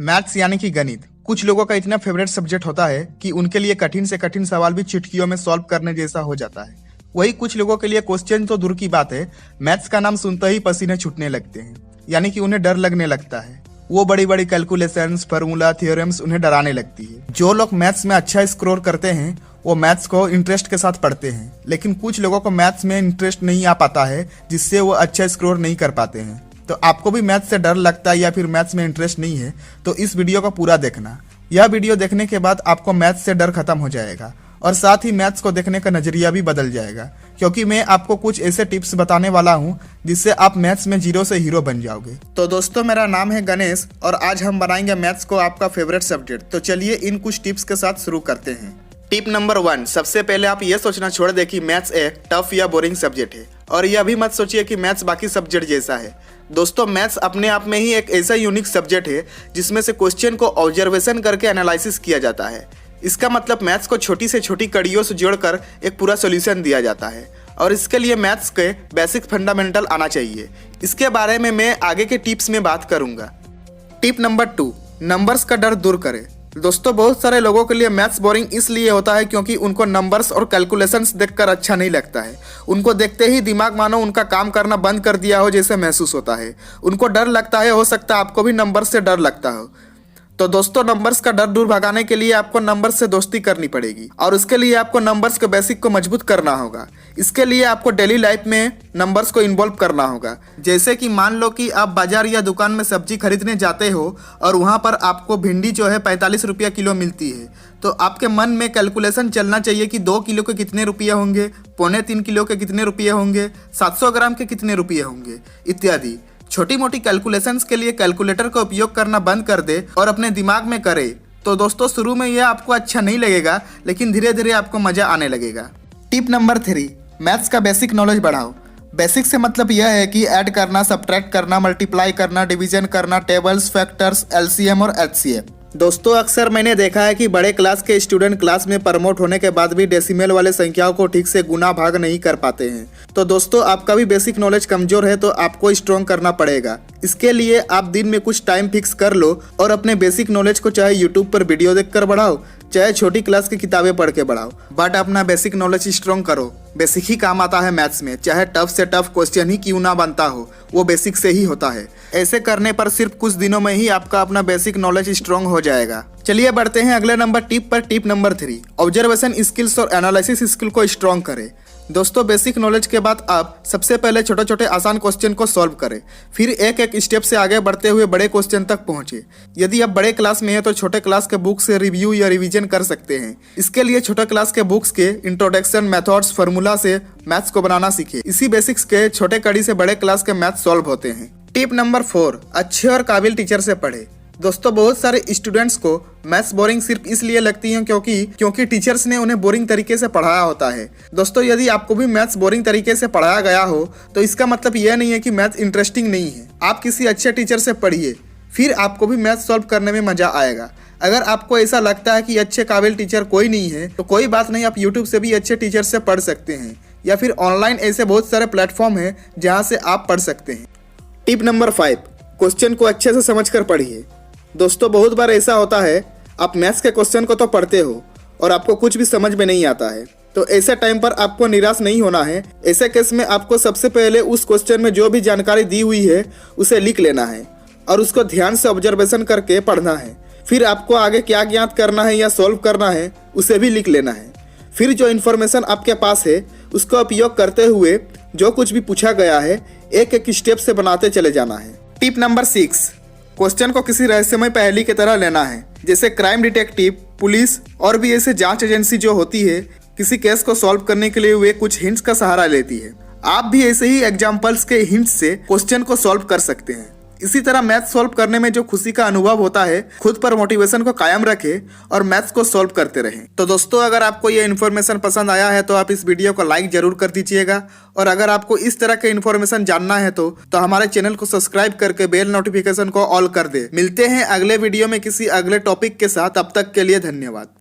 Maths यानी कि गणित कुछ लोगों का इतना फेवरेट सब्जेक्ट होता है कि उनके लिए कठिन से कठिन सवाल भी चुटकियों में सॉल्व करने जैसा हो जाता है। वही कुछ लोगों के लिए क्वेश्चन तो दूर की बात है, मैथ्स का नाम सुनते ही पसीने छूटने लगते हैं, यानी कि उन्हें डर लगने लगता है। वो बड़ी बड़ी कैलकुलेशंस, फार्मूला, थ्योरम्स उन्हें डराने लगती है। जो लोग मैथ्स में अच्छा स्कोर करते हैं वो मैथ्स को इंटरेस्ट के साथ पढ़ते हैं, लेकिन कुछ लोगों को मैथ्स में इंटरेस्ट नहीं आ पाता है, जिससे वो अच्छा स्कोर नहीं कर पाते हैं। तो आपको भी मैथ्स से डर लगता है या फिर मैथ्स में इंटरेस्ट नहीं है तो इस वीडियो को पूरा देखना। यह वीडियो देखने के बाद आपको मैथ्स से डर खत्म हो जाएगा और साथ ही मैथ्स को देखने का नजरिया भी बदल जाएगा, क्योंकि मैं आपको कुछ ऐसे टिप्स बताने वाला हूं जिससे आप मैथ्स में जीरो से हीरो बन जाओगे। तो दोस्तों, मेरा नाम है गणेश और आज हम बनाएंगे मैथ्स को आपका फेवरेट सब्जेक्ट। तो चलिए इन कुछ टिप्स के साथ शुरू करते हैं। टिप नंबर 1, सबसे पहले आप ये सोचना छोड़ दें कि मैथ्स एक टफ या बोरिंग सब्जेक्ट है, और यह भी मत सोचिए कि मैथ्स बाकी सब्जेक्ट जैसा है। दोस्तों, मैथ्स अपने आप में ही एक ऐसा यूनिक सब्जेक्ट है जिसमें से क्वेश्चन को ऑब्जर्वेशन करके एनालिसिस किया जाता है। इसका मतलब मैथ्स को छोटी से छोटी कड़ियों से जोड़कर एक पूरा सॉल्यूशन दिया जाता है, और इसके लिए मैथ्स के बेसिक फंडामेंटल आना चाहिए। इसके बारे में मैं आगे के टिप्स में बात करूंगा। टिप नंबर 2, नंबर्स का डर दूर करें। दोस्तों, बहुत सारे लोगों के लिए मैथ्स बोरिंग इसलिए होता है क्योंकि उनको नंबर्स और कैलकुलेशंस देखकर अच्छा नहीं लगता है। उनको देखते ही दिमाग मानो उनका काम करना बंद कर दिया हो जैसे महसूस होता है। उनको डर लगता है, हो सकता है आपको भी नंबर्स से डर लगता हो। तो दोस्तों, नंबर्स का डर दूर भगाने के लिए आपको नंबर्स से दोस्ती करनी पड़ेगी, और उसके लिए आपको नंबर्स के बेसिक को मजबूत करना होगा। इसके लिए आपको डेली लाइफ में नंबर्स को इन्वॉल्व करना होगा। जैसे कि मान लो कि आप बाजार या दुकान में सब्जी खरीदने जाते हो और वहाँ पर आपको भिंडी जो है 45 रुपया किलो मिलती है, तो आपके मन में कैलकुलेशन चलना चाहिए कि 2 किलो के कितने रुपये होंगे, 2.25 किलो के कितने रुपये होंगे, 700 ग्राम के कितने रुपये होंगे, इत्यादि। छोटी मोटी कैलकुलेशंस के लिए कैलकुलेटर का उपयोग करना बंद कर दे और अपने दिमाग में करे। तो दोस्तों, शुरू में यह आपको अच्छा नहीं लगेगा, लेकिन धीरे धीरे आपको मजा आने लगेगा। टिप नंबर 3, मैथ्स का बेसिक नॉलेज बढ़ाओ। बेसिक से मतलब यह है कि ऐड करना, सब्ट्रैक्ट करना, मल्टीप्लाई करना, डिवीजन करना, टेबल्स, फैक्टर्स, एलसीएम और एचसीएफ। दोस्तों, अक्सर मैंने देखा है कि बड़े क्लास के स्टूडेंट क्लास में प्रमोट होने के बाद भी डेसिमल वाले संख्याओं को ठीक से गुना भाग नहीं कर पाते हैं। तो दोस्तों, आपका भी बेसिक नॉलेज कमजोर है तो आपको स्ट्रॉन्ग करना पड़ेगा। इसके लिए आप दिन में कुछ टाइम फिक्स कर लो और अपने बेसिक नॉलेज को चाहे यूट्यूब पर वीडियो देखकर बढ़ाओ, चाहे छोटी क्लास की किताबें पढ़ के बढ़ाओ, बट अपना बेसिक नॉलेज स्ट्रॉन्ग करो। बेसिक ही काम आता है मैथ्स में, चाहे टफ से टफ क्वेश्चन ही क्यों ना बनता हो, वो बेसिक से ही होता है। ऐसे करने पर सिर्फ कुछ दिनों में ही आपका अपना बेसिक नॉलेज स्ट्रॉन्ग हो जाएगा। चलिए बढ़ते हैं अगले नंबर टिप पर। टिप नंबर 3, ऑब्जर्वेशन स्किल्स और एनालिसिस स्किल को स्ट्रॉन्ग करें। दोस्तों, बेसिक नॉलेज के बाद आप सबसे पहले छोटे छोटे आसान क्वेश्चन को सॉल्व करें, फिर एक एक स्टेप से आगे बढ़ते हुए बड़े क्वेश्चन तक पहुंचे। यदि आप बड़े क्लास में हैं तो छोटे क्लास के बुक से रिव्यू या रिवीजन कर सकते हैं। इसके लिए छोटे क्लास के बुक्स के इंट्रोडक्शन, मेथड्स, फार्मूला से मैथ्स को बनाना सीखे। इसी बेसिक्स के छोटे कड़ी से बड़े क्लास के मैथ्स सॉल्व होते हैं। टिप नंबर 4, अच्छे और काबिल टीचर से पढ़े। दोस्तों, बहुत सारे स्टूडेंट्स को मैथ्स बोरिंग सिर्फ इसलिए लगती है क्योंकि टीचर्स ने उन्हें बोरिंग तरीके से पढ़ाया होता है। दोस्तों, यदि आपको भी मैथ्स बोरिंग तरीके से पढ़ाया गया हो तो इसका मतलब यह नहीं है कि मैथ्स इंटरेस्टिंग नहीं है। आप किसी अच्छे टीचर से पढ़िए, फिर आपको भी मैथ्स सॉल्व करने में मजा आएगा। अगर आपको ऐसा लगता है कि अच्छे काबिल टीचर कोई नहीं है तो कोई बात नहीं, आप यूट्यूब से भी अच्छे टीचर से पढ़ सकते हैं, या फिर ऑनलाइन ऐसे बहुत सारे प्लेटफॉर्म हैं जहाँ से आप पढ़ सकते हैं। टिप नंबर 5, क्वेश्चन को अच्छे से समझकर पढ़िए। दोस्तों, बहुत बार ऐसा होता है आप मैथ्स के क्वेश्चन को तो पढ़ते हो और आपको कुछ भी समझ में नहीं आता है, तो ऐसे टाइम पर आपको निराश नहीं होना है। ऐसे केस में आपको सबसे पहले उस क्वेश्चन में जो भी जानकारी दी हुई है उसे लिख लेना है और उसको ध्यान से ऑब्जर्वेशन करके पढ़ना है। फिर आपको आगे क्या ज्ञात करना है या सॉल्व करना है उसे भी लिख लेना है। फिर जो इन्फॉर्मेशन आपके पास है उसका उपयोग करते हुए जो कुछ भी पूछा गया है एक एक स्टेप से बनाते चले जाना है। टिप नंबर 6, क्वेश्चन को किसी रहस्यमय पहेली की तरह लेना है। जैसे क्राइम डिटेक्टिव, पुलिस और भी ऐसे जांच एजेंसी जो होती है, किसी केस को सॉल्व करने के लिए वे कुछ हिंट्स का सहारा लेती है। आप भी ऐसे ही एग्जांपल्स के हिंट्स से क्वेश्चन को सॉल्व कर सकते हैं। इसी तरह मैथ्स सॉल्व करने में जो खुशी का अनुभव होता है, खुद पर मोटिवेशन को कायम रखें और मैथ्स को सॉल्व करते रहें। तो दोस्तों, अगर आपको ये इन्फॉर्मेशन पसंद आया है तो आप इस वीडियो को लाइक जरूर कर दीजिएगा, और अगर आपको इस तरह के इन्फॉर्मेशन जानना है तो हमारे चैनल को सब्सक्राइब करके बेल नोटिफिकेशन को ऑल कर दे। मिलते हैं अगले वीडियो में किसी अगले टॉपिक के साथ। अब तक के लिए धन्यवाद।